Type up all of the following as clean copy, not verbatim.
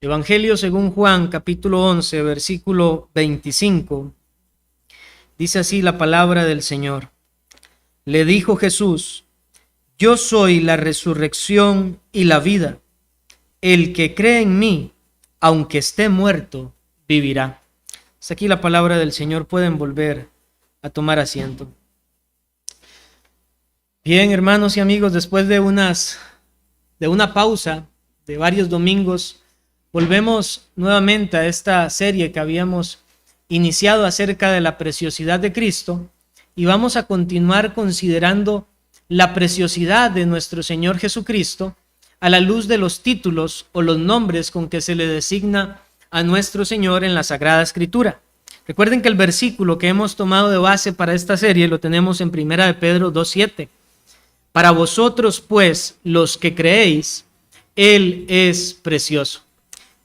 Evangelio según Juan, capítulo 11, versículo 25. Dice así la palabra del Señor. Le dijo Jesús: Yo soy la resurrección y la vida. El que cree en mí, aunque esté muerto, vivirá. Hasta aquí la palabra del Señor. Pueden volver a tomar asiento. Bien, hermanos y amigos, después de una pausa de varios domingos, volvemos nuevamente a esta serie que habíamos iniciado acerca de la preciosidad de Cristo y vamos a continuar considerando la preciosidad de nuestro Señor Jesucristo a la luz de los títulos o los nombres con que se le designa a nuestro Señor en la Sagrada Escritura. Recuerden que el versículo que hemos tomado de base para esta serie lo tenemos en 1 de Pedro 2:7. Para vosotros, pues, los que creéis, Él es precioso.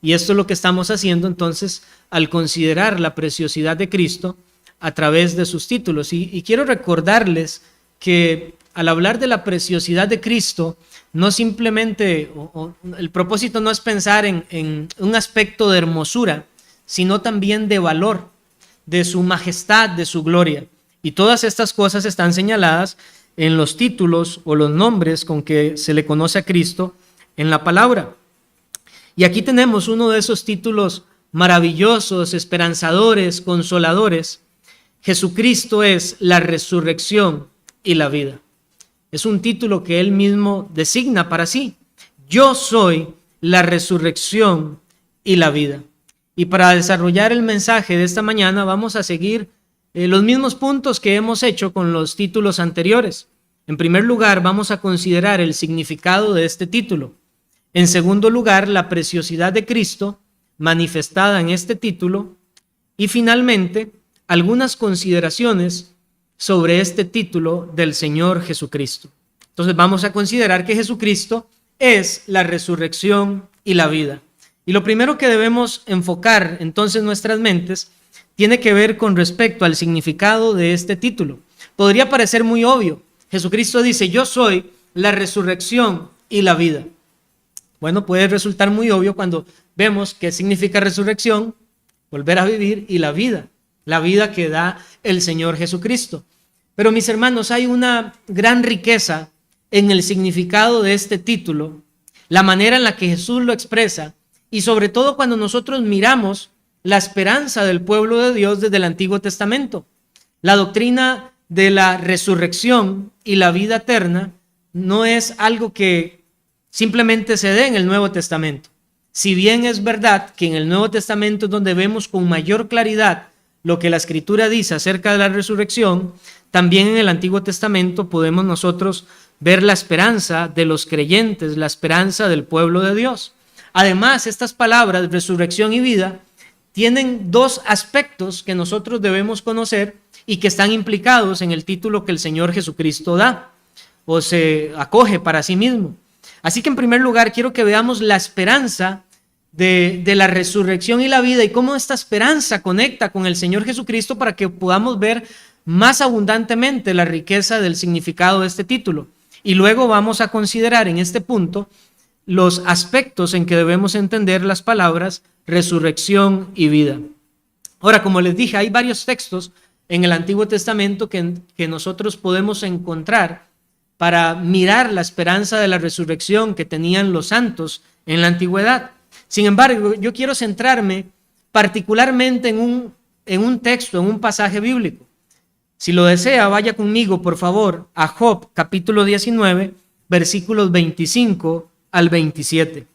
Y esto es lo que estamos haciendo entonces al considerar la preciosidad de Cristo a través de sus títulos. Y quiero recordarles que al hablar de la preciosidad de Cristo, no simplemente, el propósito no es pensar en un aspecto de hermosura, sino también de valor, de su majestad, de su gloria. Y todas estas cosas están señaladas en los títulos o los nombres con que se le conoce a Cristo en la palabra. Y aquí tenemos uno de esos títulos maravillosos, esperanzadores, consoladores. Jesucristo es la resurrección y la vida. Es un título que Él mismo designa para sí. Yo soy la resurrección y la vida. Y para desarrollar el mensaje de esta mañana vamos a seguir los mismos puntos que hemos hecho con los títulos anteriores. En primer lugar, vamos a considerar el significado de este título. En segundo lugar, la preciosidad de Cristo manifestada en este título. Y finalmente, algunas consideraciones sobre este título del Señor Jesucristo. Entonces vamos a considerar que Jesucristo es la resurrección y la vida. Y lo primero que debemos enfocar entonces nuestras mentes tiene que ver con respecto al significado de este título. Podría parecer muy obvio. Jesucristo dice: yo soy la resurrección y la vida. Bueno, puede resultar muy obvio cuando vemos qué significa resurrección, volver a vivir, y la vida que da el Señor Jesucristo. Pero mis hermanos, hay una gran riqueza en el significado de este título, la manera en la que Jesús lo expresa, y sobre todo cuando nosotros miramos la esperanza del pueblo de Dios desde el Antiguo Testamento. La doctrina de la resurrección y la vida eterna no es algo que simplemente se dé en el Nuevo Testamento. Si bien es verdad que en el Nuevo Testamento es donde vemos con mayor claridad lo que la Escritura dice acerca de la resurrección, también en el Antiguo Testamento podemos nosotros ver la esperanza de los creyentes, la esperanza del pueblo de Dios. Además, estas palabras, resurrección y vida, tienen dos aspectos que nosotros debemos conocer y que están implicados en el título que el Señor Jesucristo da o se acoge para sí mismo. Así que en primer lugar quiero que veamos la esperanza de la resurrección y la vida y cómo esta esperanza conecta con el Señor Jesucristo para que podamos ver más abundantemente la riqueza del significado de este título. Y luego vamos a considerar en este punto los aspectos en que debemos entender las palabras resurrección y vida. Ahora, como les dije, hay varios textos en el Antiguo Testamento que nosotros podemos encontrar para mirar la esperanza de la resurrección que tenían los santos en la antigüedad. Sin embargo, yo quiero centrarme particularmente en un texto, en un pasaje bíblico. Si lo desea, vaya conmigo, por favor, a Job, capítulo 19, versículos 25 al 27.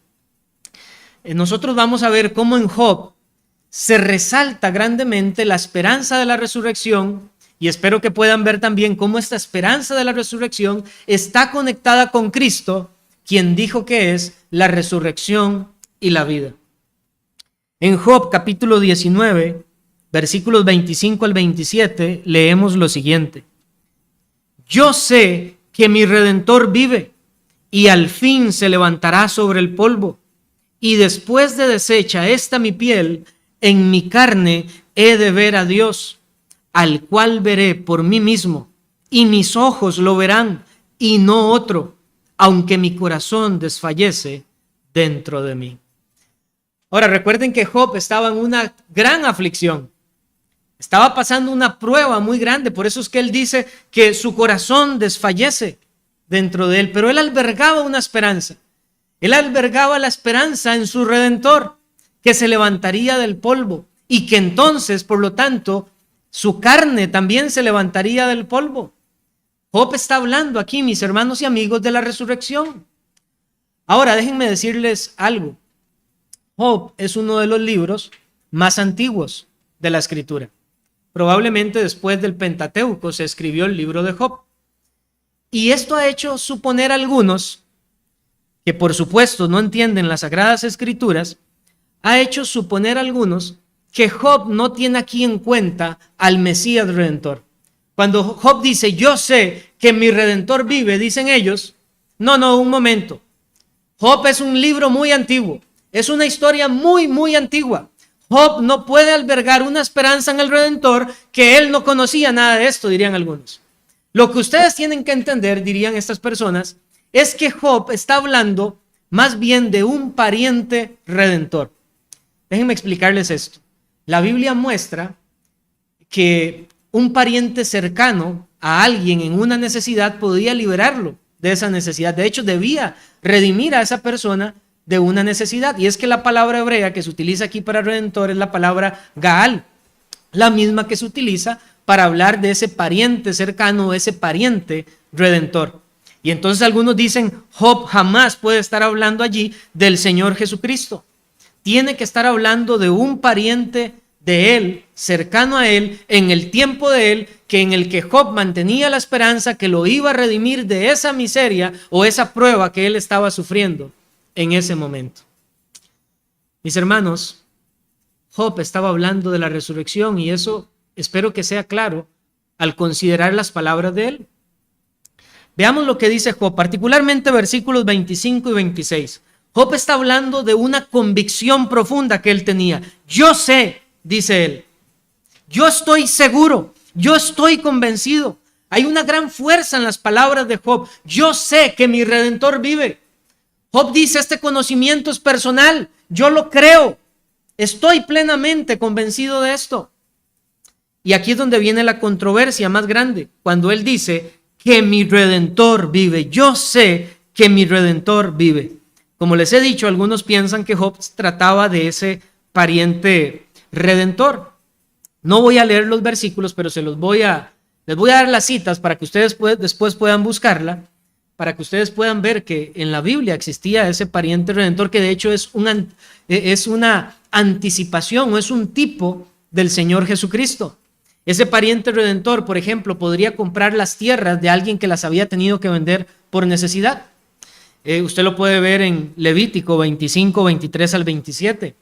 Nosotros vamos a ver cómo en Job se resalta grandemente la esperanza de la resurrección, y espero que puedan ver también cómo esta esperanza de la resurrección está conectada con Cristo, quien dijo que es la resurrección y la vida. En Job capítulo 19, versículos 25 al 27, leemos lo siguiente: Yo sé que mi Redentor vive y al fin se levantará sobre el polvo, y después de deshecha esta mi piel, en mi carne he de ver a Dios, al cual veré por mí mismo, y mis ojos lo verán, y no otro, aunque mi corazón desfallece dentro de mí. Ahora recuerden que Job estaba en una gran aflicción. Estaba pasando una prueba muy grande, por eso es que él dice que su corazón desfallece dentro de él, pero él albergaba una esperanza. Él albergaba la esperanza en su Redentor, que se levantaría del polvo y que entonces, por lo tanto, su carne también se levantaría del polvo. Job está hablando aquí, mis hermanos y amigos, de la resurrección. Ahora, déjenme decirles algo. Job es uno de los libros más antiguos de la Escritura. Probablemente después del Pentateuco se escribió el libro de Job. Y esto ha hecho suponer a algunos, que por supuesto no entienden las Sagradas Escrituras, ha hecho suponer a algunos que Job no tiene aquí en cuenta al Mesías Redentor. Cuando Job dice, yo sé que mi Redentor vive, dicen ellos, no, un momento. Job es un libro muy antiguo, es una historia muy antigua. Job no puede albergar una esperanza en el Redentor que él no conocía nada de esto, dirían algunos. Lo que ustedes tienen que entender, dirían estas personas, es que Job está hablando más bien de un pariente redentor. Déjenme explicarles esto. La Biblia muestra que un pariente cercano a alguien en una necesidad podía liberarlo de esa necesidad. De hecho, debía redimir a esa persona de una necesidad. Y es que la palabra hebrea que se utiliza aquí para redentor es la palabra Gaal, la misma que se utiliza para hablar de ese pariente cercano, ese pariente redentor. Y entonces algunos dicen, Job jamás puede estar hablando allí del Señor Jesucristo. Tiene que estar hablando de un pariente de él, cercano a él, en el tiempo de él, que en el que Job mantenía la esperanza que lo iba a redimir de esa miseria o esa prueba que él estaba sufriendo en ese momento. Mis hermanos, Job estaba hablando de la resurrección y eso espero que sea claro al considerar las palabras de él. Veamos lo que dice Job, particularmente versículos 25 y 26. Job está hablando de una convicción profunda que él tenía. Yo sé, dice él, yo estoy seguro, yo estoy convencido. Hay una gran fuerza en las palabras de Job. Yo sé que mi Redentor vive. Job dice, este conocimiento es personal, yo lo creo, estoy plenamente convencido de esto. Y aquí es donde viene la controversia más grande, cuando él dice que mi Redentor vive. Yo sé que mi Redentor vive. Como les he dicho, algunos piensan que Job trataba de ese pariente redentor. No voy a leer los versículos, pero les voy a dar las citas para que ustedes después puedan buscarla, para que ustedes puedan ver que en la Biblia existía ese pariente redentor, que de hecho es una anticipación o es un tipo del Señor Jesucristo. Ese pariente redentor, por ejemplo, podría comprar las tierras de alguien que las había tenido que vender por necesidad. Usted lo puede ver en Levítico 25, 23 al 27.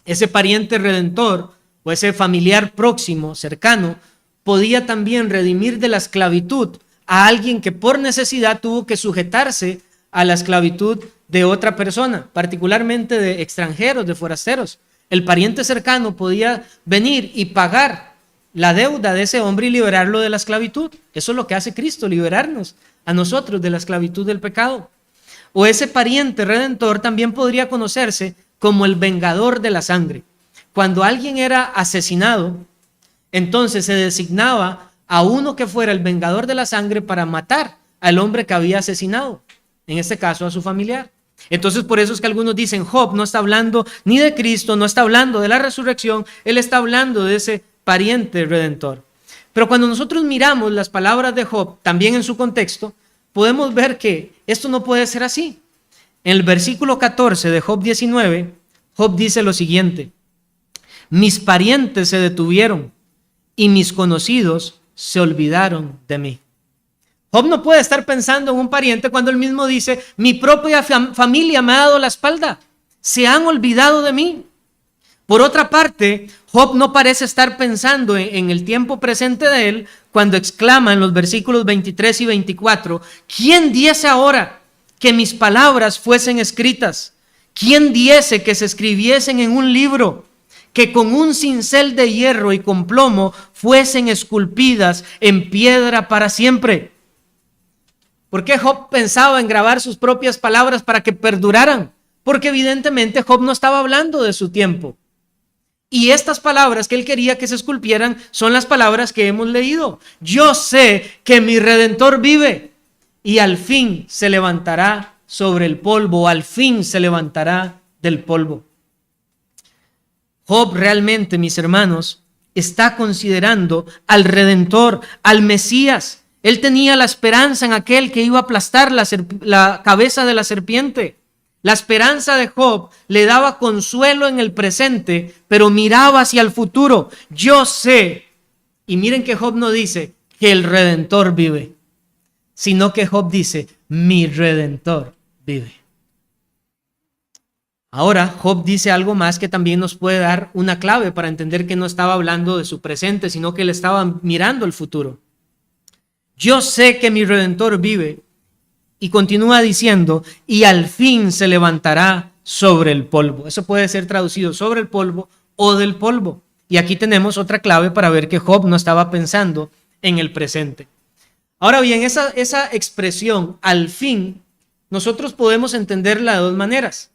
Ese pariente redentor o ese familiar próximo, cercano, podía también redimir de la esclavitud a alguien que por necesidad tuvo que sujetarse a la esclavitud de otra persona, particularmente de extranjeros, de forasteros. El pariente cercano podía venir y pagar la deuda de ese hombre y liberarlo de la esclavitud. Eso es lo que hace Cristo, liberarnos a nosotros de la esclavitud del pecado. O ese pariente redentor también podría conocerse como el vengador de la sangre. Cuando alguien era asesinado, entonces se designaba a uno que fuera el vengador de la sangre para matar al hombre que había asesinado, en este caso a su familiar. Entonces por eso es que algunos dicen, Job no está hablando ni de Cristo, no está hablando de la resurrección, él está hablando de ese pariente redentor. Pero cuando nosotros miramos las palabras de Job, también en su contexto, podemos ver que esto no puede ser así. En el versículo 14 de Job 19, Job dice lo siguiente: mis parientes se detuvieron y mis conocidos se olvidaron de mí. Job no puede estar pensando en un pariente cuando él mismo dice, mi propia familia me ha dado la espalda, se han olvidado de mí. Por otra parte, Job no parece estar pensando en el tiempo presente de él cuando exclama en los versículos 23 y 24, ¿quién diese ahora que mis palabras fuesen escritas? ¿Quién diese que se escribiesen en un libro? Que con un cincel de hierro y con plomo fuesen esculpidas en piedra para siempre. ¿Por qué Job pensaba en grabar sus propias palabras para que perduraran? porque evidentemente Job no estaba hablando de su tiempo. Y estas palabras que él quería que se esculpieran son las palabras que hemos leído. Yo sé que mi Redentor vive y al fin se levantará sobre el polvo, al fin se levantará del polvo. Job realmente, mis hermanos, está considerando al Redentor, al Mesías. Él tenía la esperanza en aquel que iba a aplastar la cabeza de la serpiente. La esperanza de Job le daba consuelo en el presente, pero miraba hacia el futuro. Yo sé, y miren que Job no dice que el Redentor vive, sino que Job dice, mi Redentor vive. Ahora, Job dice algo más que también nos puede dar una clave para entender que no estaba hablando de su presente, sino que él estaba mirando el futuro. Yo sé que mi Redentor vive. Y continúa diciendo, y al fin se levantará sobre el polvo. Eso puede ser traducido sobre el polvo o del polvo. Y aquí tenemos otra clave para ver que Job no estaba pensando en el presente. Ahora bien, esa expresión, al fin, nosotros podemos entenderla de dos maneras.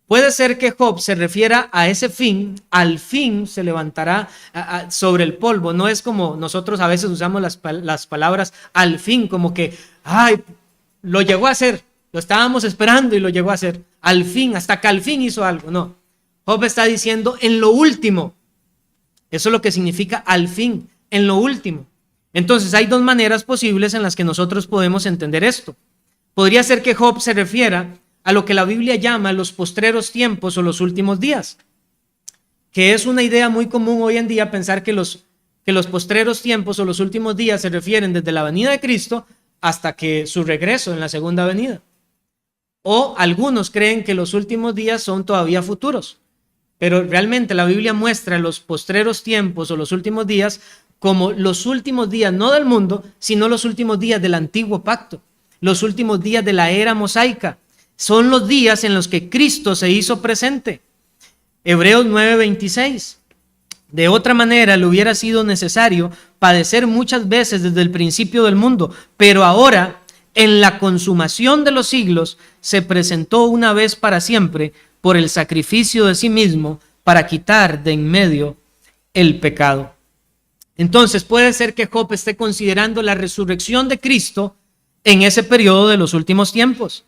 Puede ser que Job se refiera a ese fin, al fin se levantará sobre el polvo. No es como nosotros a veces usamos las palabras al fin, como que, ay, lo llegó a hacer, lo estábamos esperando y lo llegó a hacer. Al fin, hasta que al fin hizo algo. No, Job está diciendo en lo último. Eso es lo que significa al fin, en lo último. Entonces hay dos maneras posibles en las que nosotros podemos entender esto. Podría ser que Job se refiera a lo que la Biblia llama los postreros tiempos o los últimos días, que es una idea muy común hoy en día pensar que los postreros tiempos o los últimos días se refieren desde la venida de Cristo hasta que su regreso en la segunda venida. O algunos creen que los últimos días son todavía futuros, pero realmente la Biblia muestra los postreros tiempos o los últimos días como los últimos días no del mundo, sino los últimos días del antiguo pacto, los últimos días de la era mosaica. Son los días en los que Cristo se hizo presente. Hebreos 9:26. De otra manera le hubiera sido necesario padecer muchas veces desde el principio del mundo, pero ahora, en la consumación de los siglos, se presentó una vez para siempre por el sacrificio de sí mismo para quitar de en medio el pecado. Entonces puede ser que Job esté considerando la resurrección de Cristo en ese periodo de los últimos tiempos.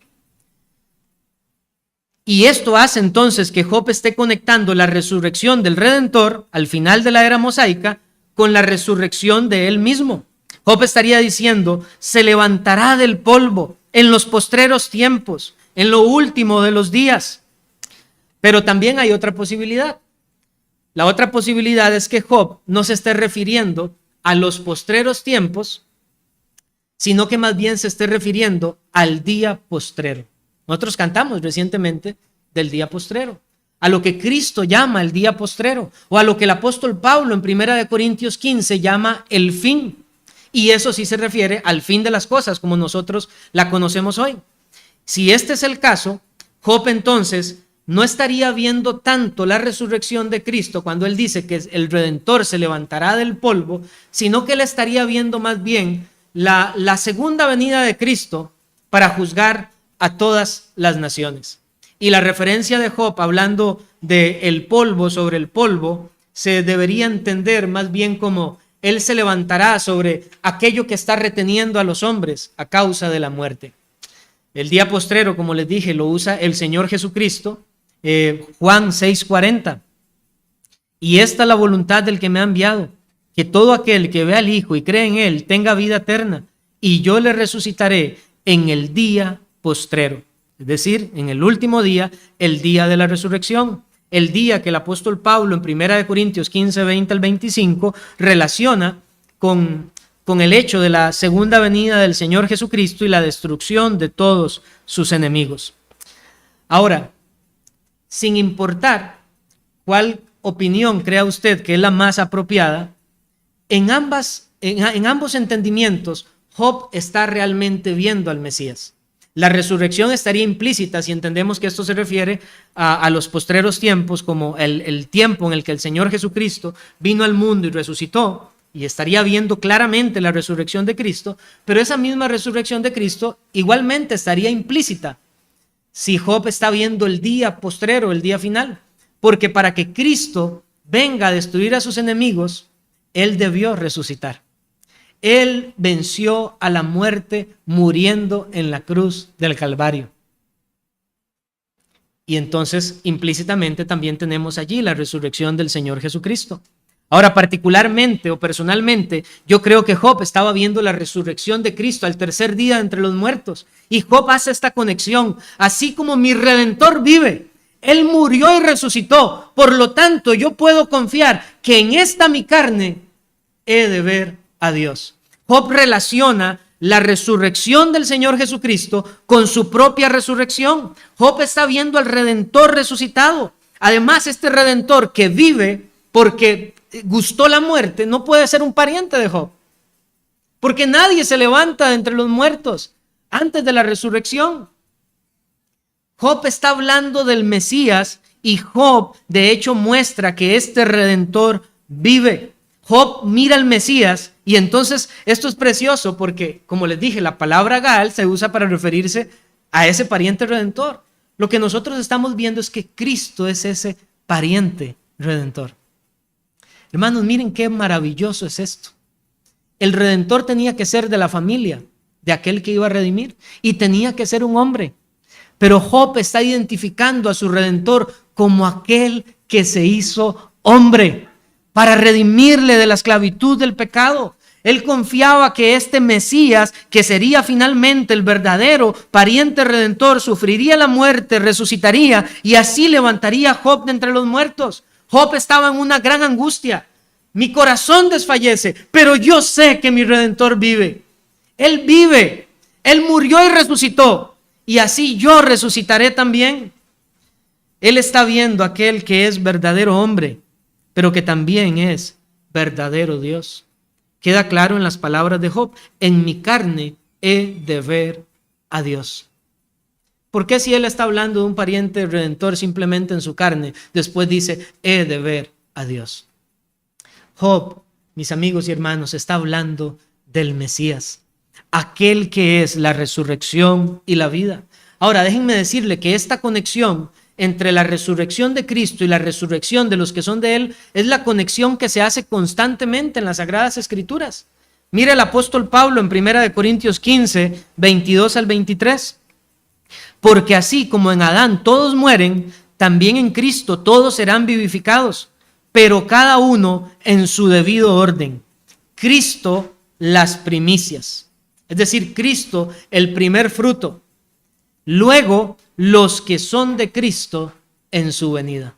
Y esto hace entonces que Job esté conectando la resurrección del Redentor al final de la era mosaica con la resurrección de él mismo. Job estaría diciendo, se levantará del polvo en los postreros tiempos, en lo último de los días. Pero también hay otra posibilidad. La otra posibilidad es que Job no se esté refiriendo a los postreros tiempos, sino que más bien se esté refiriendo al día postrero. Nosotros cantamos recientemente del día postrero, a lo que Cristo llama el día postrero, o a lo que el apóstol Pablo en 1 Corintios 15 llama el fin. Y eso sí se refiere al fin de las cosas, como nosotros la conocemos hoy. Si este es el caso, Job entonces no estaría viendo tanto la resurrección de Cristo cuando él dice que el Redentor se levantará del polvo, sino que él estaría viendo más bien la segunda venida de Cristo para juzgar a todas las naciones. Y la referencia de Job hablando de el polvo sobre el polvo se debería entender más bien como él se levantará sobre aquello que está reteniendo a los hombres a causa de la muerte. El día postrero, como les dije, lo usa el Señor Jesucristo, Juan 6:40. Y esta es la voluntad del que me ha enviado, que todo aquel que ve al Hijo y cree en él tenga vida eterna, y yo le resucitaré en el día postrero, es decir, en el último día, el día de la resurrección, el día que el apóstol Pablo en 1 Corintios 15, 20 al 25 relaciona con el hecho de la segunda venida del Señor Jesucristo y la destrucción de todos sus enemigos. Ahora, sin importar cuál opinión crea usted que es la más apropiada, en ambos entendimientos, Job está realmente viendo al Mesías. La resurrección estaría implícita si entendemos que esto se refiere a los postreros tiempos como el tiempo en el que el Señor Jesucristo vino al mundo y resucitó, y estaría viendo claramente la resurrección de Cristo, pero esa misma resurrección de Cristo igualmente estaría implícita si Job está viendo el día postrero, el día final. Porque para que Cristo venga a destruir a sus enemigos, Él debió resucitar. Él venció a la muerte muriendo en la cruz del Calvario. Y entonces implícitamente también tenemos allí la resurrección del Señor Jesucristo. Ahora, particularmente o personalmente, yo creo que Job estaba viendo la resurrección de Cristo al tercer día entre los muertos. Y Job hace esta conexión. Así como mi Redentor vive, Él murió y resucitó. Por lo tanto, yo puedo confiar que en esta mi carne he de ver a Dios. Job relaciona la resurrección del Señor Jesucristo con su propia resurrección. Job está viendo al Redentor resucitado. Además, este Redentor que vive porque gustó la muerte no puede ser un pariente de Job, porque nadie se levanta de entre los muertos antes de la resurrección. Job está hablando del Mesías y Job de hecho muestra que este Redentor vive. Job mira al Mesías y entonces esto es precioso porque, como les dije, la palabra Gaal se usa para referirse a ese pariente redentor. Lo que nosotros estamos viendo es que Cristo es ese pariente redentor. Hermanos, miren qué maravilloso es esto. El Redentor tenía que ser de la familia de aquel que iba a redimir y tenía que ser un hombre. Pero Job está identificando a su Redentor como aquel que se hizo hombre para redimirle de la esclavitud del pecado. Él confiaba que este Mesías, que sería finalmente el verdadero pariente redentor, sufriría la muerte, resucitaría y así levantaría a Job de entre los muertos. Job estaba en una gran angustia. Mi corazón desfallece, pero yo sé que mi Redentor vive. Él vive. Él murió y resucitó. Y así yo resucitaré también. Él está viendo a aquel que es verdadero hombre, pero que también es verdadero Dios. Queda claro en las palabras de Job: en mi carne he de ver a Dios. ¿Por qué si él está hablando de un pariente redentor simplemente en su carne, después dice, he de ver a Dios? Job, mis amigos y hermanos, está hablando del Mesías, aquel que es la resurrección y la vida. Ahora, déjenme decirle que esta conexión entre la resurrección de Cristo y la resurrección de los que son de Él es la conexión que se hace constantemente en las Sagradas Escrituras. Mira el apóstol Pablo en 1 Corintios 15, 22 al 23. Porque así como en Adán todos mueren, también en Cristo todos serán vivificados, pero cada uno en su debido orden. Cristo las primicias, es decir, Cristo el primer fruto. Luego los que son de Cristo en su venida.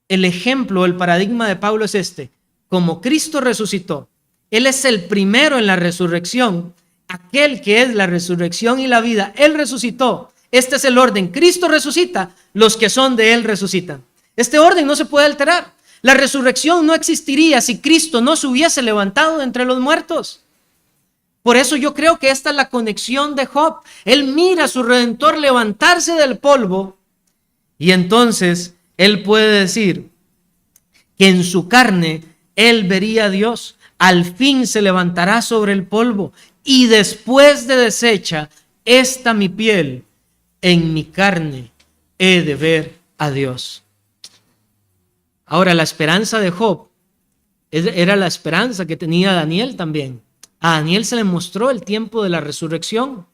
El ejemplo, el paradigma de Pablo es este: como Cristo resucitó, Él es el primero en la resurrección, aquel que es la resurrección y la vida, Él resucitó. Este es el orden: Cristo resucita, los que son de Él resucitan. Este orden no se puede alterar. La resurrección no existiría si Cristo no se hubiese levantado de entre los muertos. Por eso yo creo que esta es la conexión de Job. Él mira a su Redentor levantarse del polvo y entonces él puede decir que en su carne él vería a Dios. Al fin se levantará sobre el polvo y después de deshecha esta mi piel, en mi carne he de ver a Dios. Ahora, la esperanza de Job era la esperanza que tenía Daniel también. A Daniel se le mostró el tiempo de la resurrección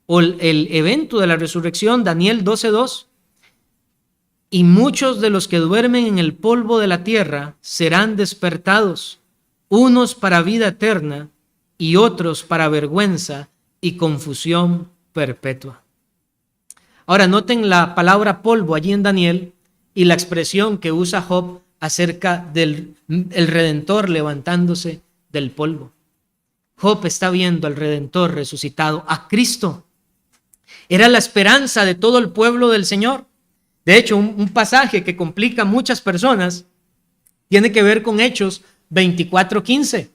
o el evento de la resurrección, Daniel 12:2. Y muchos de los que duermen en el polvo de la tierra serán despertados, unos para vida eterna y otros para vergüenza y confusión perpetua. Ahora noten la palabra polvo allí en Daniel y la expresión que usa Job acerca del el Redentor levantándose del polvo. Job está viendo al Redentor resucitado, a Cristo. Era la esperanza de todo el pueblo del Señor. De hecho, un pasaje que complica a muchas personas tiene que ver con Hechos 24:15.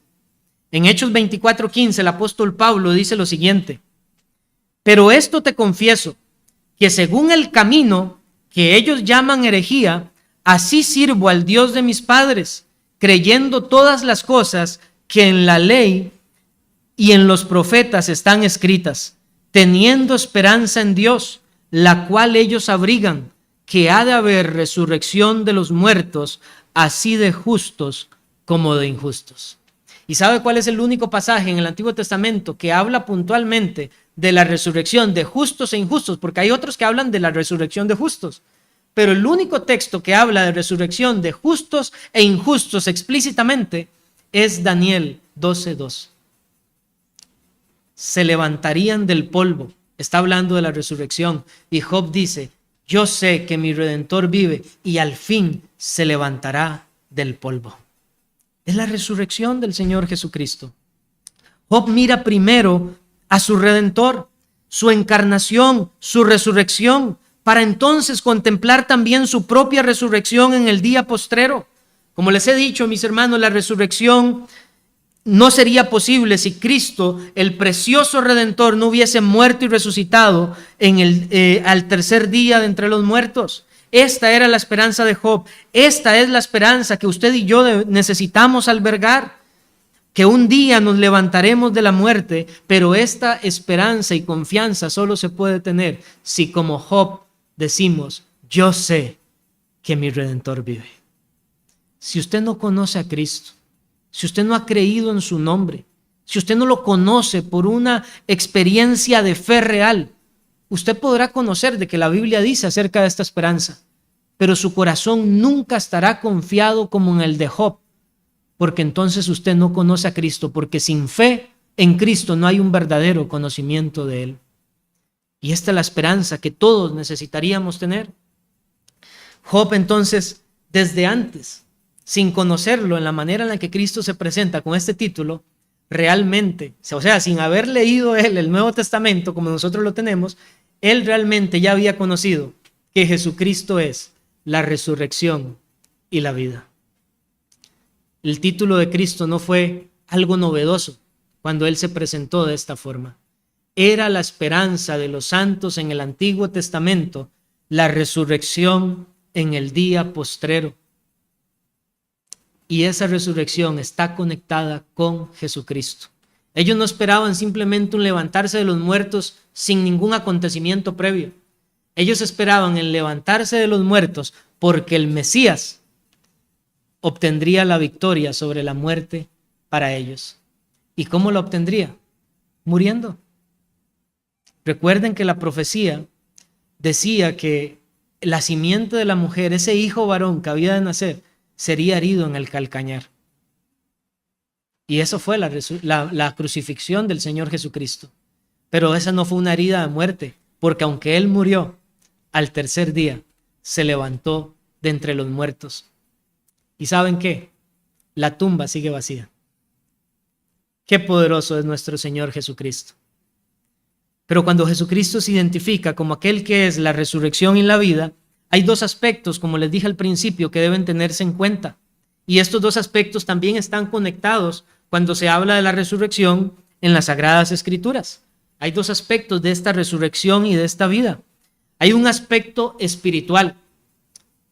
En Hechos 24:15 el apóstol Pablo dice lo siguiente: pero esto te confieso, que según el camino que ellos llaman herejía, así sirvo al Dios de mis padres, creyendo todas las cosas que en la ley y en los profetas están escritas, teniendo esperanza en Dios, la cual ellos abrigan, que ha de haber resurrección de los muertos, así de justos como de injustos. ¿Y sabe cuál es el único pasaje en el Antiguo Testamento que habla puntualmente de la resurrección de justos e injustos? Porque hay otros que hablan de la resurrección de justos, pero el único texto que habla de resurrección de justos e injustos explícitamente es Daniel 12:2. Se levantarían del polvo. Está hablando de la resurrección. Y Job dice: yo sé que mi Redentor vive y al fin se levantará del polvo. Es la resurrección del Señor Jesucristo. Job mira primero a su Redentor, su encarnación, su resurrección, para entonces contemplar también su propia resurrección en el día postrero. Como les he dicho, mis hermanos, la resurrección no sería posible si Cristo, el precioso Redentor, no hubiese muerto y resucitado al tercer día de entre los muertos. Esta era la esperanza de Job. Esta es la esperanza que usted y yo necesitamos albergar. Que un día nos levantaremos de la muerte, pero esta esperanza y confianza solo se puede tener si, como Job, decimos: yo sé que mi Redentor vive. Si usted no conoce a Cristo, si usted no ha creído en su nombre, si usted no lo conoce por una experiencia de fe real, usted podrá conocer de que la Biblia dice acerca de esta esperanza, pero su corazón nunca estará confiado como en el de Job, porque entonces usted no conoce a Cristo, porque sin fe en Cristo no hay un verdadero conocimiento de Él. Y esta es la esperanza que todos necesitaríamos tener. Job entonces, desde antes, sin conocerlo en la manera en la que Cristo se presenta con este título, realmente, o sea, sin haber leído él el Nuevo Testamento como nosotros lo tenemos, él realmente ya había conocido que Jesucristo es la resurrección y la vida. El título de Cristo no fue algo novedoso cuando Él se presentó de esta forma. Era la esperanza de los santos en el Antiguo Testamento, la resurrección en el día postrero. Y esa resurrección está conectada con Jesucristo. Ellos no esperaban simplemente un levantarse de los muertos sin ningún acontecimiento previo. Ellos esperaban el levantarse de los muertos porque el Mesías obtendría la victoria sobre la muerte para ellos. ¿Y cómo la obtendría? Muriendo. Recuerden que la profecía decía que la simiente de la mujer, ese hijo varón que había de nacer, sería herido en el calcañar. Y eso fue la crucifixión del Señor Jesucristo. Pero esa no fue una herida de muerte, porque aunque Él murió, al tercer día se levantó de entre los muertos. ¿Y saben qué? La tumba sigue vacía. Qué poderoso es nuestro Señor Jesucristo. Pero cuando Jesucristo se identifica como aquel que es la resurrección y la vida, hay dos aspectos, como les dije al principio, que deben tenerse en cuenta. Y estos dos aspectos también están conectados cuando se habla de la resurrección en las Sagradas Escrituras. Hay dos aspectos de esta resurrección y de esta vida. Hay un aspecto espiritual.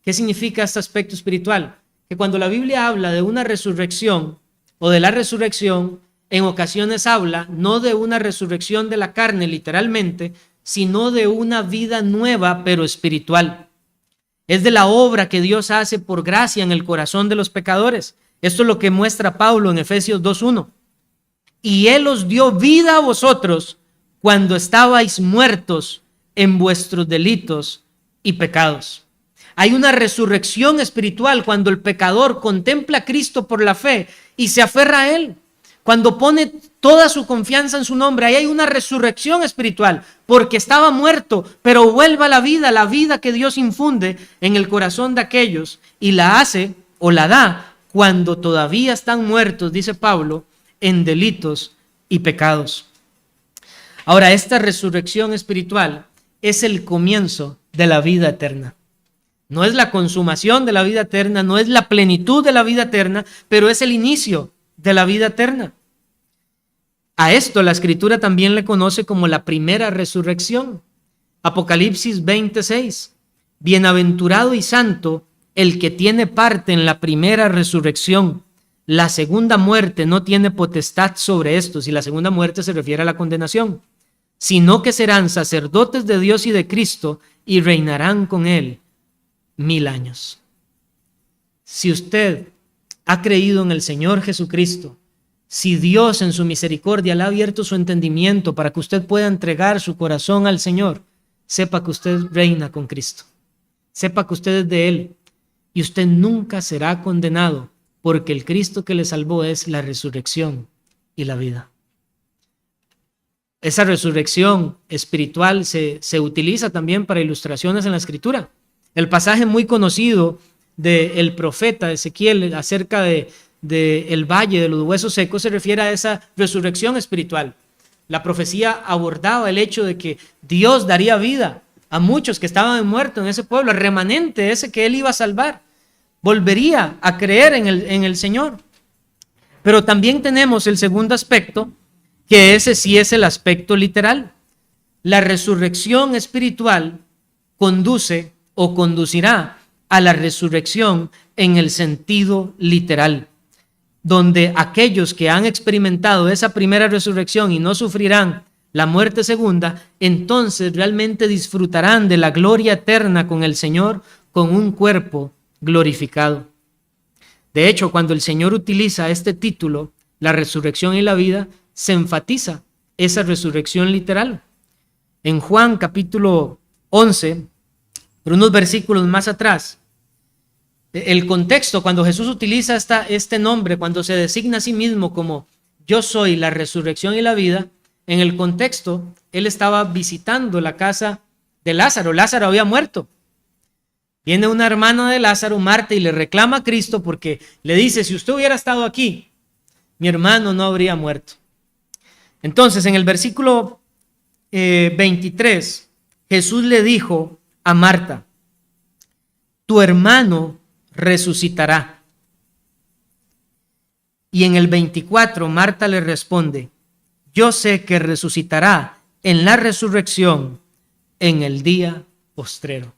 ¿Qué significa este aspecto espiritual? Que cuando la Biblia habla de una resurrección o de la resurrección, en ocasiones habla no de una resurrección de la carne literalmente, sino de una vida nueva pero espiritual. Es de la obra que Dios hace por gracia en el corazón de los pecadores. Esto es lo que muestra Pablo en Efesios 2:1. Y Él os dio vida a vosotros cuando estabais muertos en vuestros delitos y pecados. Hay una resurrección espiritual cuando el pecador contempla a Cristo por la fe y se aferra a Él. Cuando pone toda su confianza en su nombre, ahí hay una resurrección espiritual, porque estaba muerto, pero vuelve a la vida que Dios infunde en el corazón de aquellos y la hace o la da cuando todavía están muertos, dice Pablo, en delitos y pecados. Ahora, esta resurrección espiritual es el comienzo de la vida eterna. No es la consumación de la vida eterna, no es la plenitud de la vida eterna, pero es el inicio de la vida eterna. A esto la Escritura también le conoce como la primera resurrección. Apocalipsis 20:6. Bienaventurado y santo el que tiene parte en la primera resurrección. La segunda muerte no tiene potestad sobre estos, y la segunda muerte se refiere a la condenación. sino que serán sacerdotes de Dios y de Cristo y reinarán con Él 1000 años. Si usted ha creído en el Señor Jesucristo, si Dios en su misericordia le ha abierto su entendimiento para que usted pueda entregar su corazón al Señor, sepa que usted reina con Cristo. Sepa que usted es de Él y usted nunca será condenado, porque el Cristo que le salvó es la resurrección y la vida. Esa resurrección espiritual se utiliza también para ilustraciones en la Escritura. El pasaje muy conocido del profeta Ezequiel acerca del valle de los huesos secos se refiere a esa resurrección espiritual. La profecía abordaba el hecho de que Dios daría vida a muchos que estaban muertos en ese pueblo, el remanente ese que Él iba a salvar, volvería a creer en el Señor. Pero también tenemos el segundo aspecto, que ese sí es el aspecto literal. La resurrección espiritual conduce o conducirá a la resurrección en el sentido literal, donde aquellos que han experimentado esa primera resurrección y no sufrirán la muerte segunda, entonces realmente disfrutarán de la gloria eterna con el Señor, con un cuerpo glorificado. De hecho, cuando el Señor utiliza este título, la resurrección y la vida, se enfatiza esa resurrección literal. En Juan capítulo 11, pero unos versículos más atrás, el contexto cuando Jesús utiliza este nombre, cuando se designa a sí mismo como yo soy la resurrección y la vida, en el contexto, Él estaba visitando la casa de Lázaro. Lázaro había muerto. Viene una hermana de Lázaro, Marta, y le reclama a Cristo porque le dice, si usted hubiera estado aquí, mi hermano no habría muerto. Entonces, en el versículo 23, Jesús le dijo a Marta, tu hermano resucitará. Y en el 24, Marta le responde, yo sé que resucitará en la resurrección en el día postrero.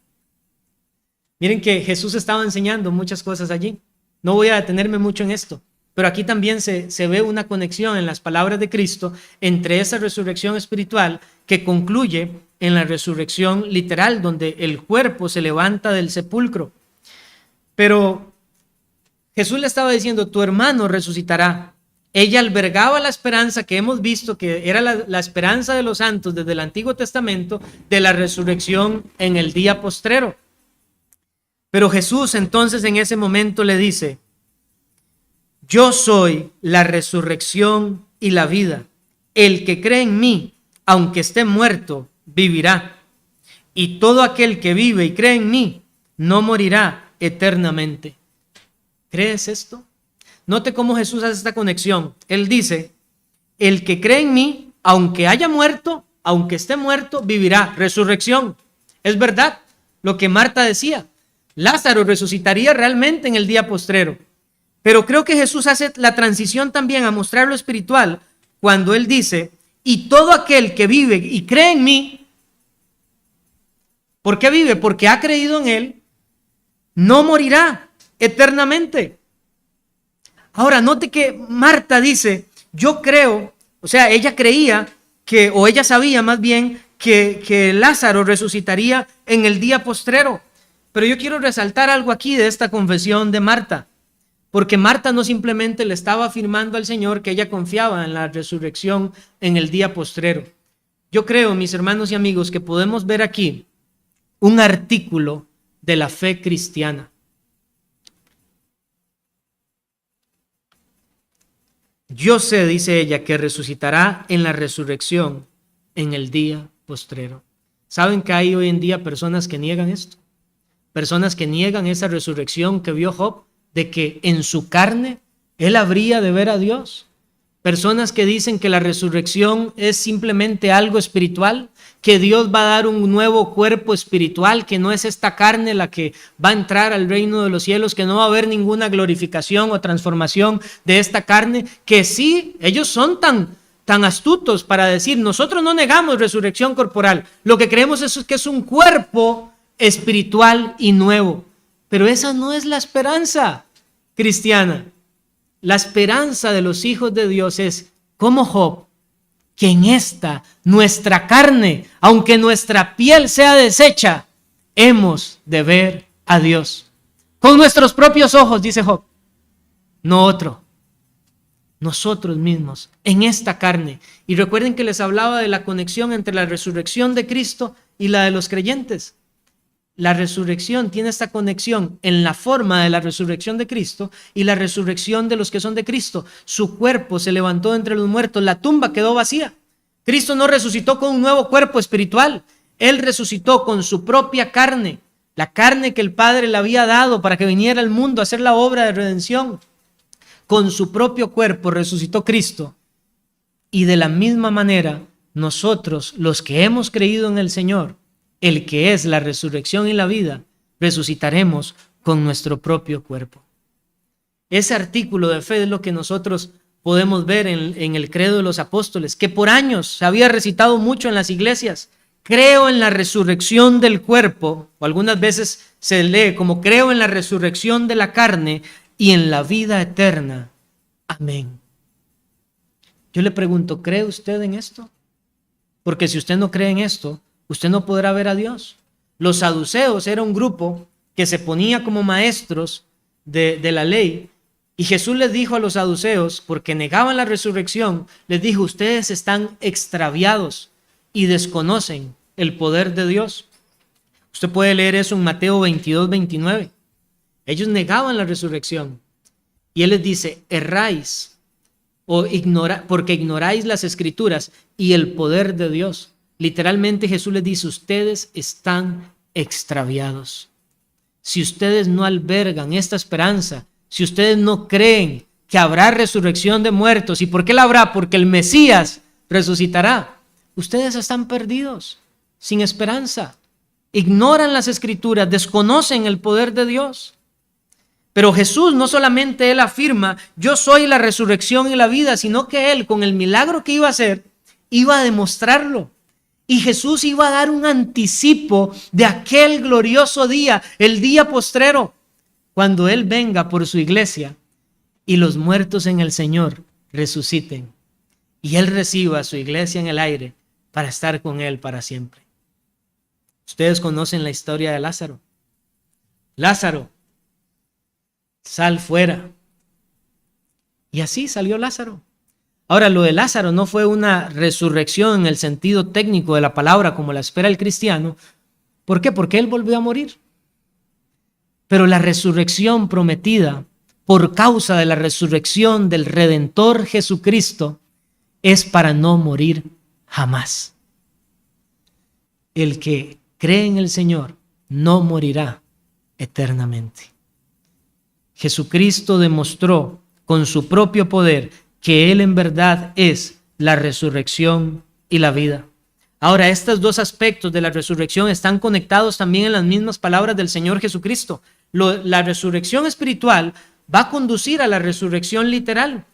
Miren que Jesús estaba enseñando muchas cosas allí. No voy a detenerme mucho en esto, pero aquí también se ve una conexión en las palabras de Cristo entre esa resurrección espiritual que concluye en la resurrección literal, donde el cuerpo se levanta del sepulcro. Pero Jesús le estaba diciendo, tu hermano resucitará. Ella albergaba la esperanza que hemos visto, que era la esperanza de los santos desde el Antiguo Testamento, de la resurrección en el día postrero. Pero Jesús entonces en ese momento le dice, yo soy la resurrección y la vida. El que cree en mí, aunque esté muerto, vivirá. Y todo aquel que vive y cree en mí, no morirá eternamente. ¿Crees esto? Note cómo Jesús hace esta conexión. Él dice, el que cree en mí, aunque haya muerto, aunque esté muerto, vivirá. Resurrección. Es verdad lo que Marta decía. Lázaro resucitaría realmente en el día postrero. Pero creo que Jesús hace la transición también a mostrar lo espiritual cuando Él dice, y todo aquel que vive y cree en mí, ¿por qué vive? Porque ha creído en Él, no morirá eternamente. Ahora, note que Marta dice, yo creo, o sea, ella creía que, o ella sabía más bien, que Lázaro resucitaría en el día postrero. Pero yo quiero resaltar algo aquí de esta confesión de Marta, porque Marta no simplemente le estaba afirmando al Señor que ella confiaba en la resurrección en el día postrero. Yo creo, mis hermanos y amigos, que podemos ver aquí un artículo de la fe cristiana. Yo sé, dice ella, que resucitará en la resurrección en el día postrero. ¿Saben que hay hoy en día personas que niegan esto? Personas que niegan esa resurrección que vio Job, de que en su carne él habría de ver a Dios. Personas que dicen que la resurrección es simplemente algo espiritual, que Dios va a dar un nuevo cuerpo espiritual, que no es esta carne la que va a entrar al reino de los cielos, que no va a haber ninguna glorificación o transformación de esta carne, que sí, ellos son tan astutos para decir, nosotros no negamos resurrección corporal, lo que creemos es que es un cuerpo espiritual y nuevo. Pero esa no es la esperanza cristiana. La esperanza de los hijos de Dios es, como Job, que en esta, nuestra carne, aunque nuestra piel sea deshecha, hemos de ver a Dios. Con nuestros propios ojos, dice Job, no otro. Nosotros mismos, en esta carne. Y recuerden que les hablaba de la conexión entre la resurrección de Cristo y la de los creyentes. La resurrección tiene esta conexión en la forma de la resurrección de Cristo y la resurrección de los que son de Cristo. Su cuerpo se levantó entre los muertos, la tumba quedó vacía. Cristo no resucitó con un nuevo cuerpo espiritual. Él resucitó con su propia carne, la carne que el Padre le había dado para que viniera al mundo a hacer la obra de redención. Con su propio cuerpo resucitó Cristo. Y de la misma manera, nosotros, los que hemos creído en el Señor, el que es la resurrección y la vida, resucitaremos con nuestro propio cuerpo. Ese artículo de fe es lo que nosotros podemos ver en el credo de los apóstoles, que por años se había recitado mucho en las iglesias. Creo en la resurrección del cuerpo, o algunas veces se lee como creo en la resurrección de la carne y en la vida eterna. Amén. Yo le pregunto, ¿cree usted en esto? Porque si usted no cree en esto, usted no podrá ver a Dios. Los saduceos era un grupo que se ponía como maestros de la ley, y Jesús les dijo a los saduceos, porque negaban la resurrección, les dijo, ustedes están extraviados y desconocen el poder de Dios. Usted puede leer eso en Mateo 22, 29. Ellos negaban la resurrección y Él les dice, erráis porque ignoráis las escrituras y el poder de Dios. Literalmente Jesús les dice, ustedes están extraviados. Si ustedes no albergan esta esperanza, si ustedes no creen que habrá resurrección de muertos, ¿y por qué la habrá? Porque el Mesías resucitará. Ustedes están perdidos, sin esperanza. Ignoran las escrituras, desconocen el poder de Dios. Pero Jesús no solamente Él afirma, yo soy la resurrección y la vida, sino que Él, con el milagro que iba a hacer, iba a demostrarlo. Y Jesús iba a dar un anticipo de aquel glorioso día, el día postrero, cuando Él venga por su iglesia y los muertos en el Señor resuciten. Y Él reciba a su iglesia en el aire para estar con Él para siempre. Ustedes conocen la historia de Lázaro. Lázaro, sal fuera. Y así salió Lázaro. Ahora, lo de Lázaro no fue una resurrección en el sentido técnico de la palabra como la espera el cristiano. ¿Por qué? Porque él volvió a morir. Pero la resurrección prometida por causa de la resurrección del Redentor Jesucristo es para no morir jamás. El que cree en el Señor no morirá eternamente. Jesucristo demostró con su propio poder que Él en verdad es la resurrección y la vida. Ahora, estos dos aspectos de la resurrección están conectados también en las mismas palabras del Señor Jesucristo. La resurrección espiritual va a conducir a la resurrección literal.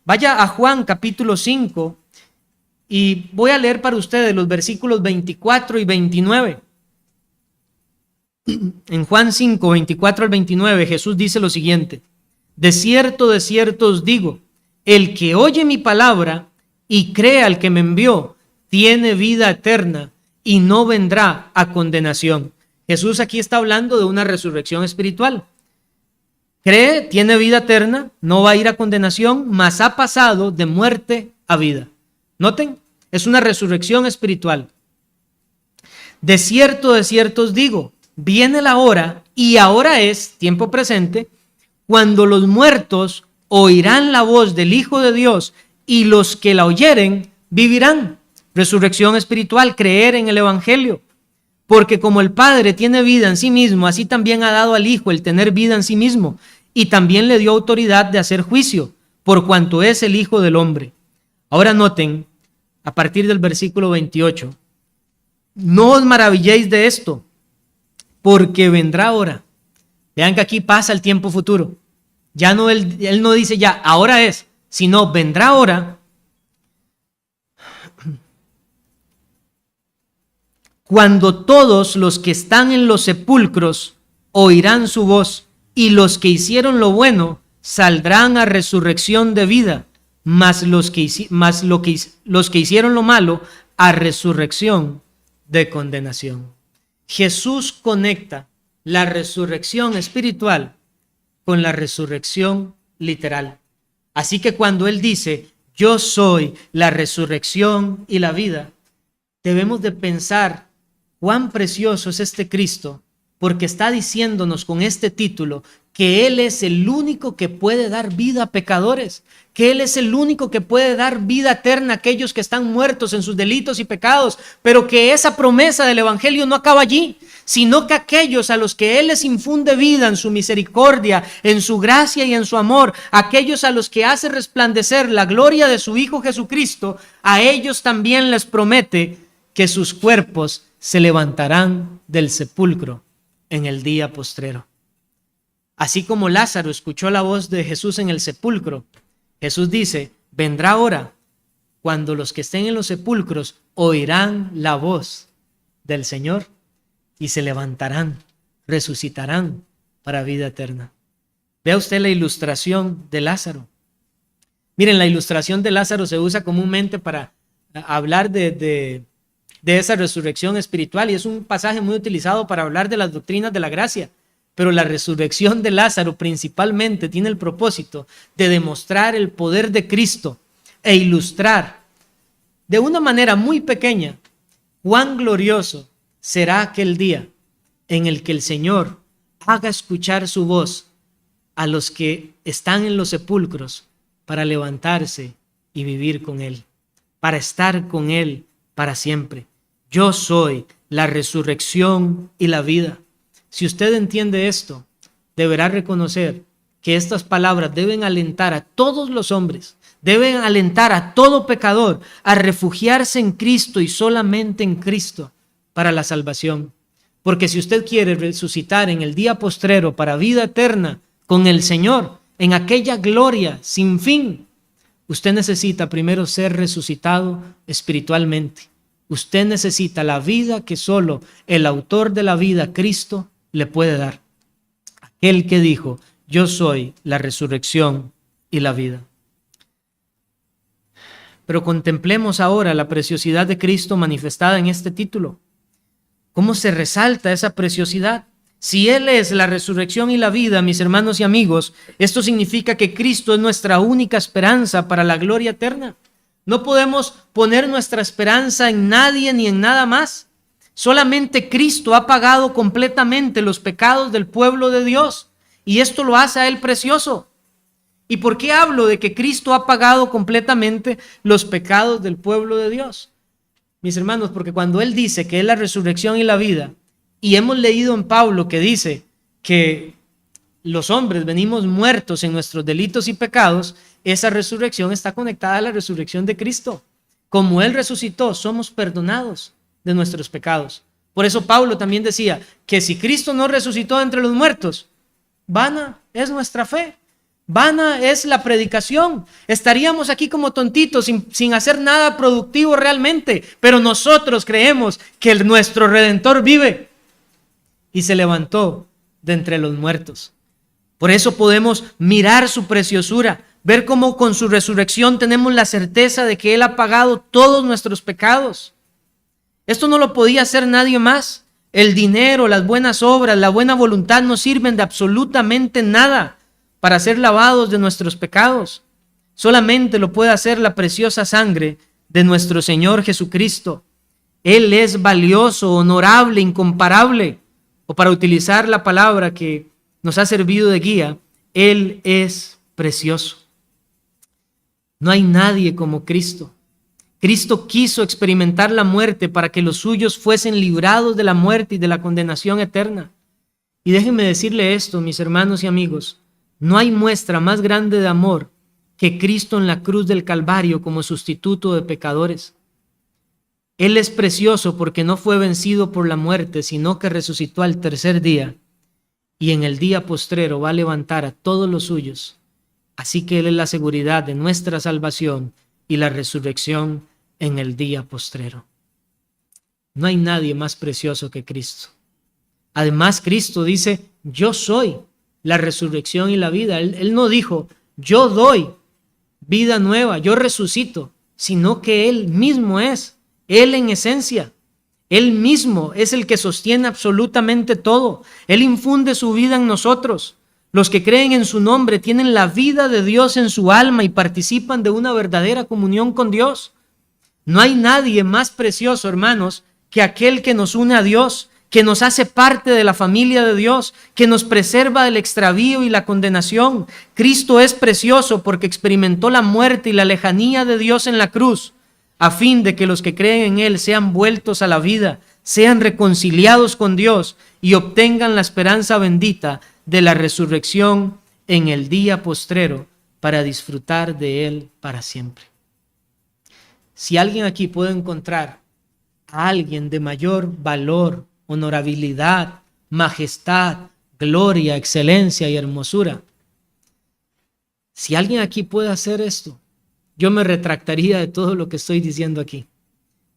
Vaya a Juan capítulo 5 y voy a leer para ustedes los versículos 24 y 29. En Juan 5, 24 al 29, Jesús dice lo siguiente: de cierto os digo, el que oye mi palabra y cree al que me envió, tiene vida eterna y no vendrá a condenación. Jesús aquí está hablando de una resurrección espiritual. Cree, tiene vida eterna, no va a ir a condenación, mas ha pasado de muerte a vida. Noten, es una resurrección espiritual. De cierto os digo, viene la hora, y ahora es, tiempo presente, cuando los muertos oirán la voz del Hijo de Dios y los que la oyeren vivirán. Resurrección espiritual, creer en el Evangelio. Porque como el Padre tiene vida en sí mismo, así también ha dado al Hijo el tener vida en sí mismo, y también le dio autoridad de hacer juicio, por cuanto es el Hijo del Hombre. Ahora noten, a partir del versículo 28, no os maravilléis de esto, porque vendrá hora. Vean que aquí pasa el tiempo futuro. Ya no, él no dice ya, ahora es, sino vendrá hora cuando todos los que están en los sepulcros oirán su voz, y los que hicieron lo bueno saldrán a resurrección de vida, mas los que hicieron lo malo a resurrección de condenación. Jesús conecta la resurrección espiritual con la resurrección literal. Así que cuando Él dice, yo soy la resurrección y la vida, debemos de pensar cuán precioso es este Cristo, porque está diciéndonos con este título que Él es el único que puede dar vida a pecadores, que Él es el único que puede dar vida eterna a aquellos que están muertos en sus delitos y pecados, pero que esa promesa del Evangelio no acaba allí, sino que aquellos a los que Él les infunde vida en su misericordia, en su gracia y en su amor, aquellos a los que hace resplandecer la gloria de su Hijo Jesucristo, a ellos también les promete que sus cuerpos se levantarán del sepulcro en el día postrero. Así como Lázaro escuchó la voz de Jesús en el sepulcro, Jesús dice, vendrá hora cuando los que estén en los sepulcros oirán la voz del Señor y se levantarán, resucitarán para vida eterna. Vea usted la ilustración de Lázaro. Miren, la ilustración de Lázaro se usa comúnmente para hablar de esa resurrección espiritual, y es un pasaje muy utilizado para hablar de las doctrinas de la gracia. Pero la resurrección de Lázaro principalmente tiene el propósito de demostrar el poder de Cristo e ilustrar de una manera muy pequeña cuán glorioso será aquel día en el que el Señor haga escuchar su voz a los que están en los sepulcros para levantarse y vivir con Él, para estar con Él para siempre. Yo soy la resurrección y la vida. Si usted entiende esto, deberá reconocer que estas palabras deben alentar a todos los hombres, deben alentar a todo pecador a refugiarse en Cristo y solamente en Cristo para la salvación. Porque si usted quiere resucitar en el día postrero para vida eterna con el Señor, en aquella gloria sin fin, usted necesita primero ser resucitado espiritualmente. Usted necesita la vida que solo el autor de la vida, Cristo, le puede dar. Aquel que dijo, yo soy la resurrección y la vida. Pero contemplemos ahora la preciosidad de Cristo manifestada en este título. ¿Cómo se resalta esa preciosidad? Si Él es la resurrección y la vida, mis hermanos y amigos, esto significa que Cristo es nuestra única esperanza para la gloria eterna. No podemos poner nuestra esperanza en nadie ni en nada más. Solamente Cristo ha pagado completamente los pecados del pueblo de Dios, y esto lo hace a Él precioso. ¿Y por qué hablo de que Cristo ha pagado completamente los pecados del pueblo de Dios? Mis hermanos, porque cuando Él dice que es la resurrección y la vida, y hemos leído en Pablo que dice que los hombres venimos muertos en nuestros delitos y pecados, esa resurrección está conectada a la resurrección de Cristo. Como Él resucitó, somos perdonados de nuestros pecados. Por eso Pablo también decía que si Cristo no resucitó entre los muertos, vana es nuestra fe, vana es la predicación. Estaríamos aquí como tontitos sin hacer nada productivo realmente, pero nosotros creemos que nuestro Redentor vive y se levantó de entre los muertos. Por eso podemos mirar su preciosura, ver cómo con su resurrección tenemos la certeza de que Él ha pagado todos nuestros pecados. Esto no lo podía hacer nadie más. El dinero, las buenas obras, la buena voluntad no sirven de absolutamente nada para ser lavados de nuestros pecados. Solamente lo puede hacer la preciosa sangre de nuestro Señor Jesucristo. Él es valioso, honorable, incomparable. O para utilizar la palabra que nos ha servido de guía, Él es precioso. No hay nadie como Cristo. Cristo quiso experimentar la muerte para que los suyos fuesen librados de la muerte y de la condenación eterna. Y déjenme decirle esto, mis hermanos y amigos, no hay muestra más grande de amor que Cristo en la cruz del Calvario como sustituto de pecadores. Él es precioso porque no fue vencido por la muerte, sino que resucitó al tercer día, y en el día postrero va a levantar a todos los suyos. Así que Él es la seguridad de nuestra salvación y la resurrección en el día postrero. No hay nadie más precioso que Cristo. Además, Cristo dice, yo soy la resurrección y la vida. Él no dijo, yo doy vida nueva, yo resucito, sino que Él mismo es, Él en esencia. Él mismo es el que sostiene absolutamente todo. Él infunde su vida en nosotros. Los que creen en su nombre tienen la vida de Dios en su alma y participan de una verdadera comunión con Dios. No hay nadie más precioso, hermanos, que aquel que nos une a Dios, que nos hace parte de la familia de Dios, que nos preserva del extravío y la condenación. Cristo es precioso porque experimentó la muerte y la lejanía de Dios en la cruz, a fin de que los que creen en Él sean vueltos a la vida, sean reconciliados con Dios y obtengan la esperanza bendita de la resurrección en el día postrero para disfrutar de Él para siempre. Si alguien aquí puede encontrar a alguien de mayor valor, honorabilidad, majestad, gloria, excelencia y hermosura, si alguien aquí puede hacer esto, yo me retractaría de todo lo que estoy diciendo aquí,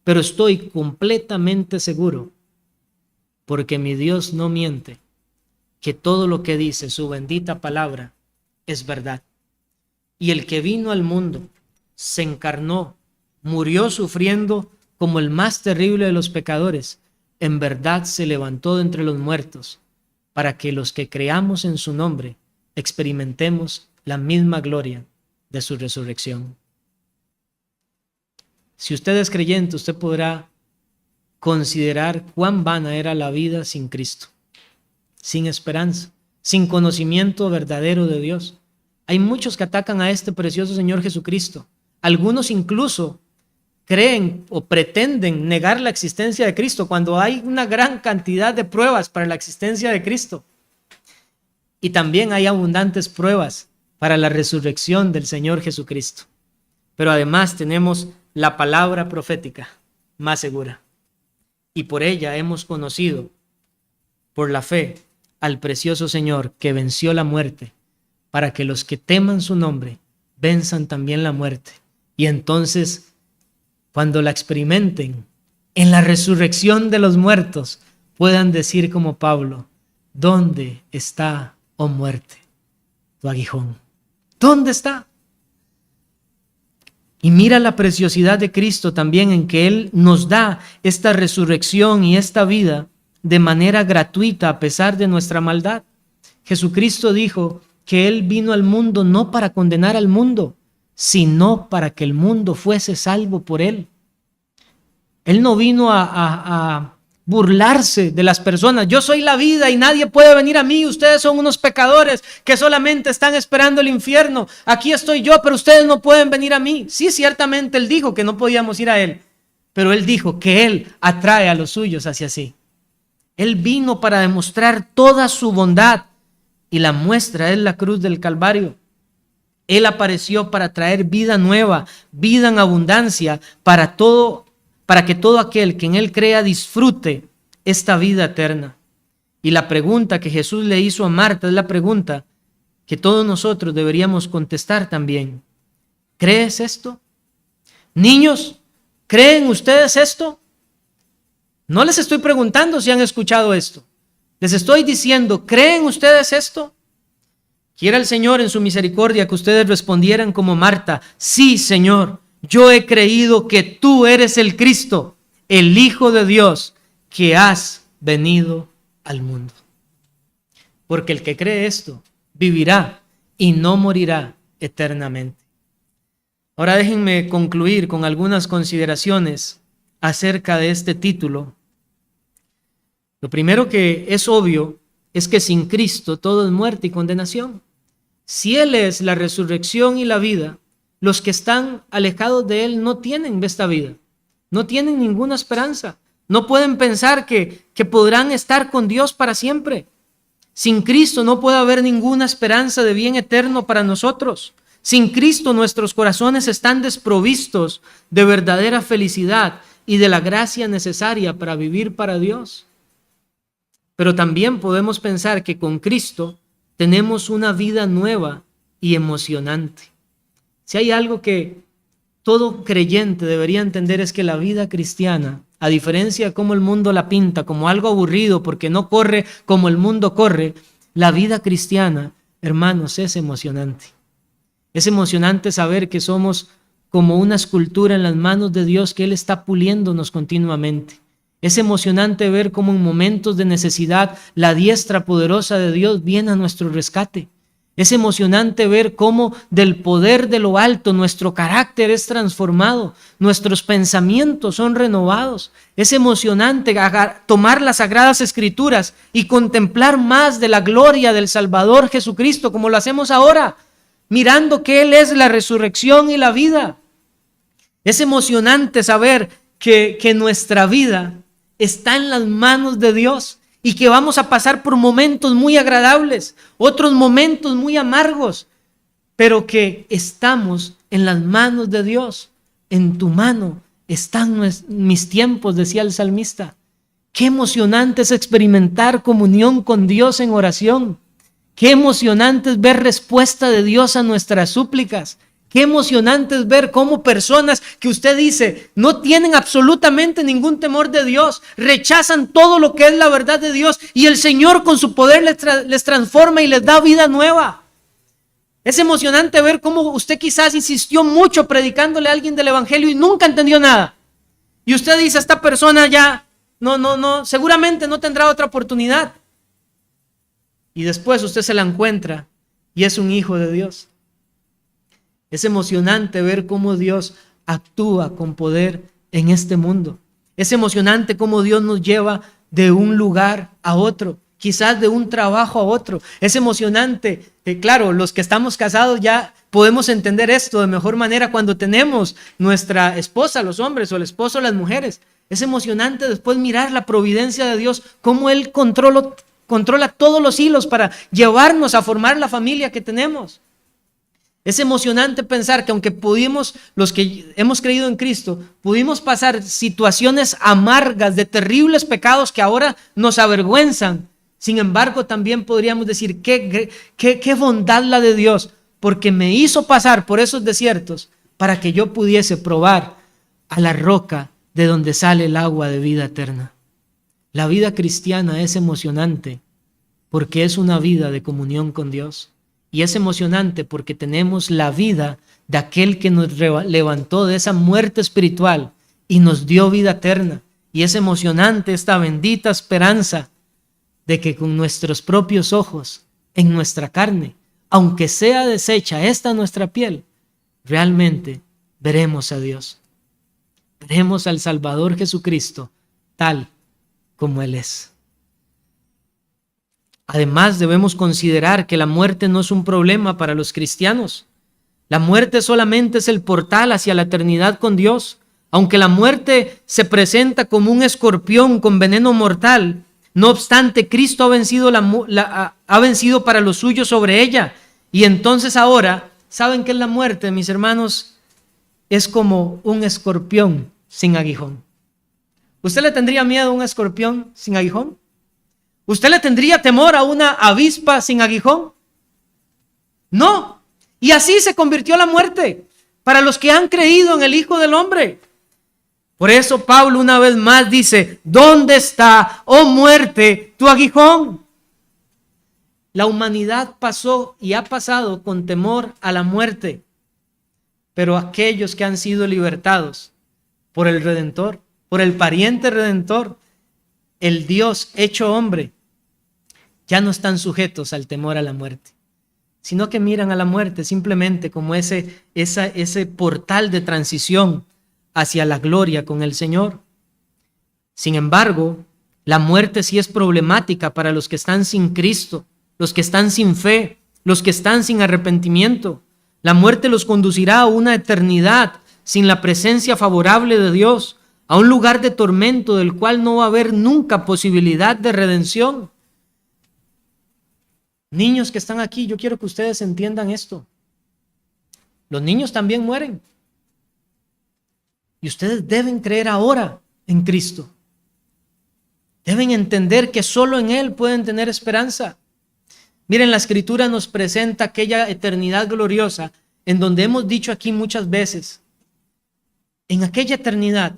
pero estoy completamente seguro, porque mi Dios no miente, que todo lo que dice su bendita palabra es verdad. Y el que vino al mundo, se encarnó, murió sufriendo como el más terrible de los pecadores, en verdad se levantó de entre los muertos, para que los que creamos en su nombre experimentemos la misma gloria de su resurrección. Si usted es creyente, usted podrá considerar cuán vana era la vida sin Cristo, sin esperanza, sin conocimiento verdadero de Dios. Hay muchos que atacan a este precioso Señor Jesucristo. Algunos incluso creen o pretenden negar la existencia de Cristo cuando hay una gran cantidad de pruebas para la existencia de Cristo. Y también hay abundantes pruebas para la resurrección del Señor Jesucristo. Pero además tenemos la palabra profética más segura. Y por ella hemos conocido, por la fe, al precioso Señor que venció la muerte, para que los que teman su nombre venzan también la muerte. Y entonces, cuando la experimenten en la resurrección de los muertos, puedan decir como Pablo: ¿dónde está, oh muerte, tu aguijón? ¿Dónde está? Y mira la preciosidad de Cristo también en que Él nos da esta resurrección y esta vida de manera gratuita a pesar de nuestra maldad. Jesucristo dijo que Él vino al mundo no para condenar al mundo, sino para que el mundo fuese salvo por Él. Él no vino a burlarse de las personas. Yo soy la vida y nadie puede venir a mí. Ustedes son unos pecadores que solamente están esperando el infierno. Aquí estoy yo, pero ustedes no pueden venir a mí. Sí, ciertamente Él dijo que no podíamos ir a Él, pero Él dijo que Él atrae a los suyos hacia sí. Él vino para demostrar toda su bondad y la muestra es la cruz del Calvario. Él apareció para traer vida nueva, vida en abundancia para que todo aquel que en Él crea disfrute esta vida eterna. Y la pregunta que Jesús le hizo a Marta es la pregunta que todos nosotros deberíamos contestar también. ¿Crees esto? Niños, ¿creen ustedes esto? No les estoy preguntando si han escuchado esto. Les estoy diciendo, ¿creen ustedes esto? Quiera el Señor en su misericordia que ustedes respondieran como Marta: sí, Señor, yo he creído que tú eres el Cristo, el Hijo de Dios, que has venido al mundo. Porque el que cree esto vivirá y no morirá eternamente. Ahora déjenme concluir con algunas consideraciones acerca de este título. Lo primero que es obvio es que sin Cristo todo es muerte y condenación. Si Él es la resurrección y la vida, los que están alejados de Él no tienen esta vida, no tienen ninguna esperanza, no pueden pensar que podrán estar con Dios para siempre. Sin Cristo no puede haber ninguna esperanza de bien eterno para nosotros. Sin Cristo nuestros corazones están desprovistos de verdadera felicidad y de la gracia necesaria para vivir para Dios. Pero también podemos pensar que con Cristo tenemos una vida nueva y emocionante. Si hay algo que todo creyente debería entender es que la vida cristiana, a diferencia de cómo el mundo la pinta como algo aburrido porque no corre como el mundo corre, la vida cristiana, hermanos, es emocionante. Es emocionante saber que somos como una escultura en las manos de Dios, que Él está puliéndonos continuamente. Es emocionante ver cómo en momentos de necesidad la diestra poderosa de Dios viene a nuestro rescate. Es emocionante ver cómo del poder de lo alto nuestro carácter es transformado, nuestros pensamientos son renovados. Es emocionante tomar las Sagradas Escrituras y contemplar más de la gloria del Salvador Jesucristo, como lo hacemos ahora, mirando que Él es la resurrección y la vida. Es emocionante saber que nuestra vida está en las manos de Dios y que vamos a pasar por momentos muy agradables, otros momentos muy amargos, pero que estamos en las manos de Dios. En tu mano están mis tiempos, decía el salmista. Qué emocionante es experimentar comunión con Dios en oración. Qué emocionante es ver respuesta de Dios a nuestras súplicas. Qué emocionante es ver cómo personas que usted dice no tienen absolutamente ningún temor de Dios, rechazan todo lo que es la verdad de Dios, y el Señor con su poder les transforma y les da vida nueva. Es emocionante ver cómo usted quizás insistió mucho predicándole a alguien del evangelio y nunca entendió nada. Y usted dice, esta persona ya no, seguramente no tendrá otra oportunidad. Y después usted se la encuentra y es un hijo de Dios. Es emocionante ver cómo Dios actúa con poder en este mundo. Es emocionante cómo Dios nos lleva de un lugar a otro, quizás de un trabajo a otro. Es emocionante, claro, los que estamos casados ya podemos entender esto de mejor manera cuando tenemos nuestra esposa, los hombres, o el esposo, las mujeres. Es emocionante después mirar la providencia de Dios, cómo Él controla todos los hilos para llevarnos a formar la familia que tenemos. Es emocionante pensar que aunque los que hemos creído en Cristo, pudimos pasar situaciones amargas de terribles pecados que ahora nos avergüenzan. Sin embargo, también podríamos decir qué bondad la de Dios, porque me hizo pasar por esos desiertos para que yo pudiese probar a la roca de donde sale el agua de vida eterna. La vida cristiana es emocionante porque es una vida de comunión con Dios. Y es emocionante porque tenemos la vida de aquel que nos levantó de esa muerte espiritual y nos dio vida eterna. Y es emocionante esta bendita esperanza de que con nuestros propios ojos, en nuestra carne, aunque sea deshecha esta nuestra piel, realmente veremos a Dios. Veremos al Salvador Jesucristo tal como Él es. Además, debemos considerar que la muerte no es un problema para los cristianos. La muerte solamente es el portal hacia la eternidad con Dios. Aunque la muerte se presenta como un escorpión con veneno mortal, no obstante, Cristo ha vencido para los suyos sobre ella. Y entonces ahora, ¿saben qué es la muerte, mis hermanos? Es como un escorpión sin aguijón. ¿Usted le tendría miedo a un escorpión sin aguijón? ¿Usted le tendría temor a una avispa sin aguijón? No. Y así se convirtió la muerte para los que han creído en el Hijo del Hombre. Por eso Pablo una vez más dice, ¿dónde está, oh muerte, tu aguijón? La humanidad pasó y ha pasado con temor a la muerte, pero aquellos que han sido libertados por el Redentor, por el pariente Redentor, el Dios hecho hombre, ya no están sujetos al temor a la muerte, sino que miran a la muerte simplemente como ese portal de transición hacia la gloria con el Señor. Sin embargo, la muerte sí es problemática para los que están sin Cristo, los que están sin fe, los que están sin arrepentimiento. La muerte los conducirá a una eternidad sin la presencia favorable de Dios, a un lugar de tormento del cual no va a haber nunca posibilidad de redención. Niños que están aquí, yo quiero que ustedes entiendan esto. Los niños también mueren. Y ustedes deben creer ahora en Cristo. Deben entender que solo en Él pueden tener esperanza. Miren, la Escritura nos presenta aquella eternidad gloriosa en donde hemos dicho aquí muchas veces, en aquella eternidad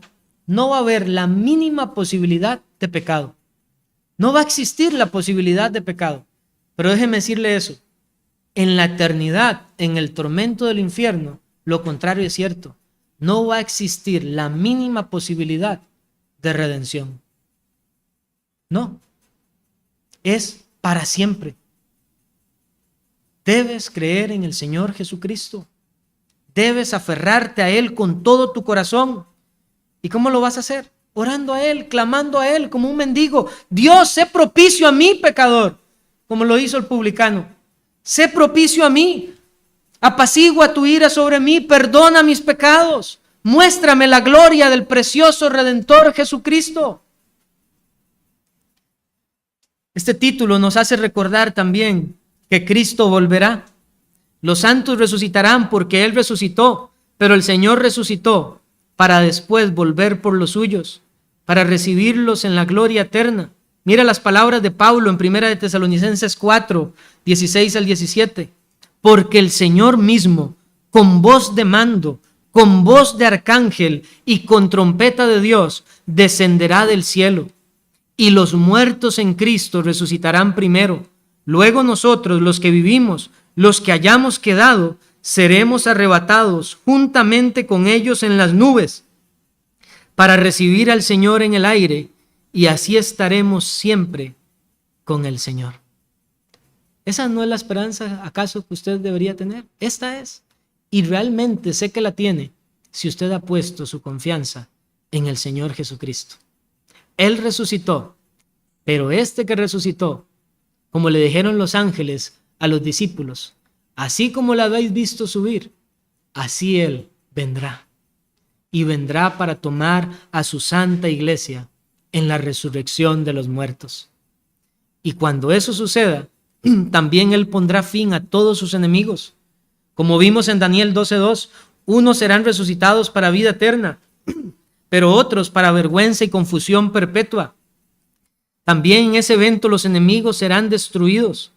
no va a haber la mínima posibilidad de pecado. No va a existir la posibilidad de pecado. Pero déjeme decirle eso. en la eternidad, en el tormento del infierno, lo contrario es cierto. No va a existir la mínima posibilidad de redención. No. Es para siempre. Debes creer en el Señor Jesucristo. Debes aferrarte a Él con todo tu corazón. ¿Y cómo lo vas a hacer? Orando a Él, clamando a Él como un mendigo. Dios, sé propicio a mí, pecador, como lo hizo el publicano. Sé propicio a mí. Apacigua tu ira sobre mí. Perdona mis pecados. Muéstrame la gloria del precioso Redentor Jesucristo. Este título nos hace recordar también que Cristo volverá. Los santos resucitarán porque Él resucitó, pero el Señor resucitó para después volver por los suyos, para recibirlos en la gloria eterna. Mira las palabras de Pablo en 1 de Tesalonicenses 4, 16 al 17. Porque el Señor mismo, con voz de mando, con voz de arcángel y con trompeta de Dios, descenderá del cielo. Y los muertos en Cristo resucitarán primero. Luego nosotros, los que vivimos, los que hayamos quedado, seremos arrebatados juntamente con ellos en las nubes para recibir al Señor en el aire, y así estaremos siempre con el Señor. ¿Esa no es la esperanza acaso que usted debería tener? Esta es. Y realmente sé que la tiene si usted ha puesto su confianza en el Señor Jesucristo. Él resucitó, pero este que resucitó, como le dijeron los ángeles a los discípulos, así como lo habéis visto subir, así Él vendrá. Y vendrá para tomar a su santa iglesia en la resurrección de los muertos. Y cuando eso suceda, también Él pondrá fin a todos sus enemigos. Como vimos en Daniel 12:2, unos serán resucitados para vida eterna, pero otros para vergüenza y confusión perpetua. También en ese evento los enemigos serán destruidos.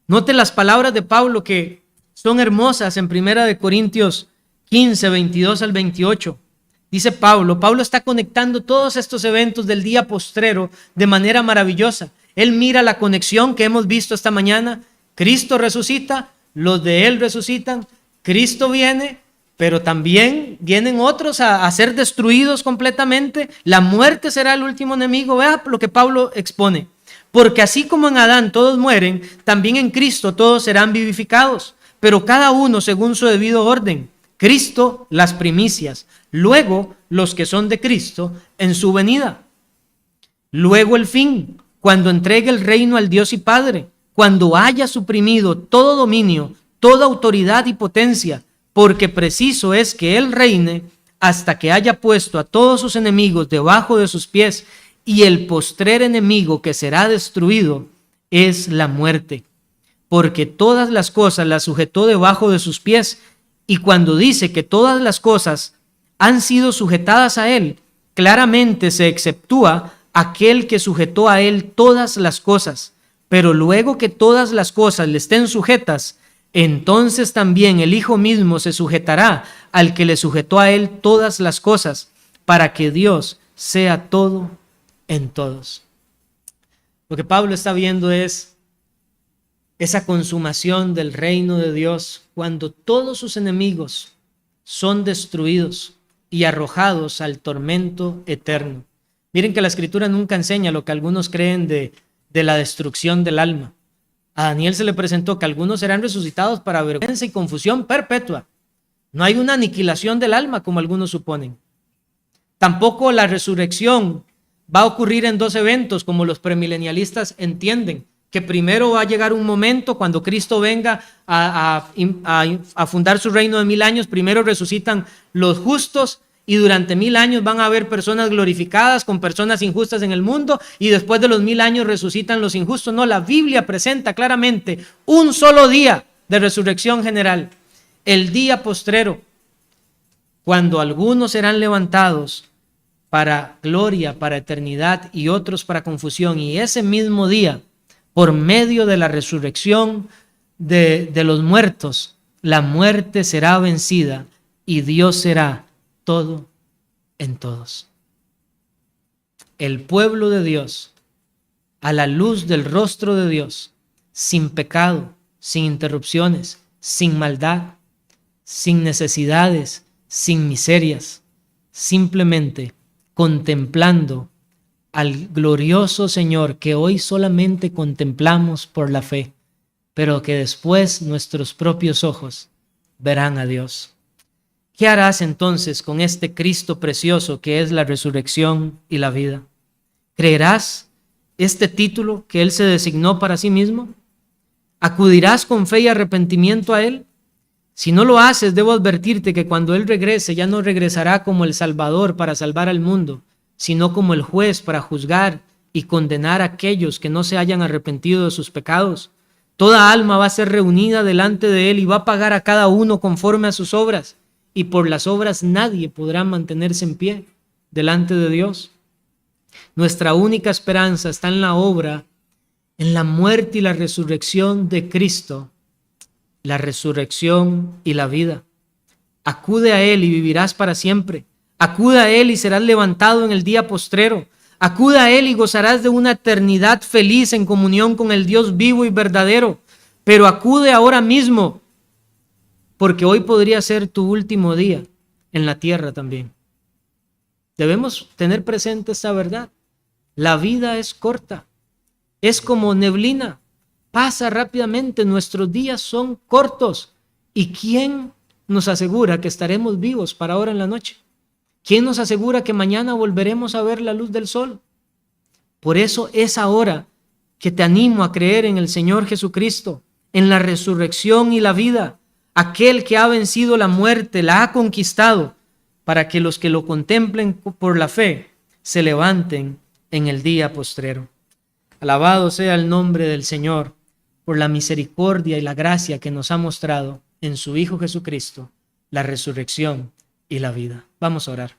Note las palabras de Pablo que son hermosas en 1 Corintios 15, 22 al 28. Dice Pablo está conectando todos estos eventos del día postrero de manera maravillosa. Él mira la conexión que hemos visto esta mañana. Cristo resucita, los de Él resucitan, Cristo viene, pero también vienen otros a ser destruidos completamente. La muerte será el último enemigo. Vea lo que Pablo expone. Porque así como en Adán todos mueren, también en Cristo todos serán vivificados, pero cada uno según su debido orden. Cristo las primicias, luego los que son de Cristo en su venida. Luego el fin, cuando entregue el reino al Dios y Padre, cuando haya suprimido todo dominio, toda autoridad y potencia, porque preciso es que Él reine hasta que haya puesto a todos sus enemigos debajo de sus pies, y el postrer enemigo que será destruido es la muerte, porque todas las cosas las sujetó debajo de sus pies. Y cuando dice que todas las cosas han sido sujetadas a Él, claramente se exceptúa aquel que sujetó a Él todas las cosas. Pero luego que todas las cosas le estén sujetas, entonces también el Hijo mismo se sujetará al que le sujetó a Él todas las cosas, para que Dios sea todo en todos. Lo que Pablo está viendo es esa consumación del reino de Dios cuando todos sus enemigos son destruidos y arrojados al tormento eterno. Miren que la Escritura nunca enseña lo que algunos creen de la destrucción del alma. A Daniel se le presentó que algunos serán resucitados para vergüenza y confusión perpetua. No hay una aniquilación del alma como algunos suponen. Tampoco la resurrección va a ocurrir en dos eventos como los premilenialistas entienden, que primero va a llegar un momento cuando Cristo venga a fundar su reino de 1000 años. Primero resucitan los justos y durante 1000 años van a haber personas glorificadas con personas injustas en el mundo, y después de los 1000 años resucitan los injustos. No, la Biblia presenta claramente un solo día de resurrección general, el día postrero, cuando algunos serán levantados para gloria, para eternidad, y otros para confusión. Y ese mismo día, por medio de la resurrección de los muertos, la muerte será vencida y Dios será todo en todos. El pueblo de Dios, a la luz del rostro de Dios, sin pecado, sin interrupciones, sin maldad, sin necesidades, sin miserias, simplemente contemplando al glorioso Señor que hoy solamente contemplamos por la fe, pero que después nuestros propios ojos verán a Dios. ¿Qué harás entonces con este Cristo precioso que es la resurrección y la vida? ¿Creerás este título que Él se designó para sí mismo? ¿Acudirás con fe y arrepentimiento a Él? Si no lo haces, debo advertirte que cuando Él regrese, ya no regresará como el Salvador para salvar al mundo, sino como el juez para juzgar y condenar a aquellos que no se hayan arrepentido de sus pecados. Toda alma va a ser reunida delante de Él y va a pagar a cada uno conforme a sus obras, y por las obras nadie podrá mantenerse en pie delante de Dios. Nuestra única esperanza está en la obra, en la muerte y la resurrección de Cristo, la resurrección y la vida. Acude a Él y vivirás para siempre. Acude a Él y serás levantado en el día postrero. Acude a Él y gozarás de una eternidad feliz en comunión con el Dios vivo y verdadero. Pero acude ahora mismo, porque hoy podría ser tu último día en la tierra también. Debemos tener presente esta verdad. La vida es corta, es como neblina, pasa rápidamente, nuestros días son cortos. ¿Y quién nos asegura que estaremos vivos para ahora en la noche? ¿Quién nos asegura que mañana volveremos a ver la luz del sol? Por eso es ahora que te animo a creer en el Señor Jesucristo, en la resurrección y la vida, aquel que ha vencido la muerte, la ha conquistado, para que los que lo contemplen por la fe se levanten en el día postrero. Alabado sea el nombre del Señor por la misericordia y la gracia que nos ha mostrado en su Hijo Jesucristo, la resurrección y la vida. Vamos a orar.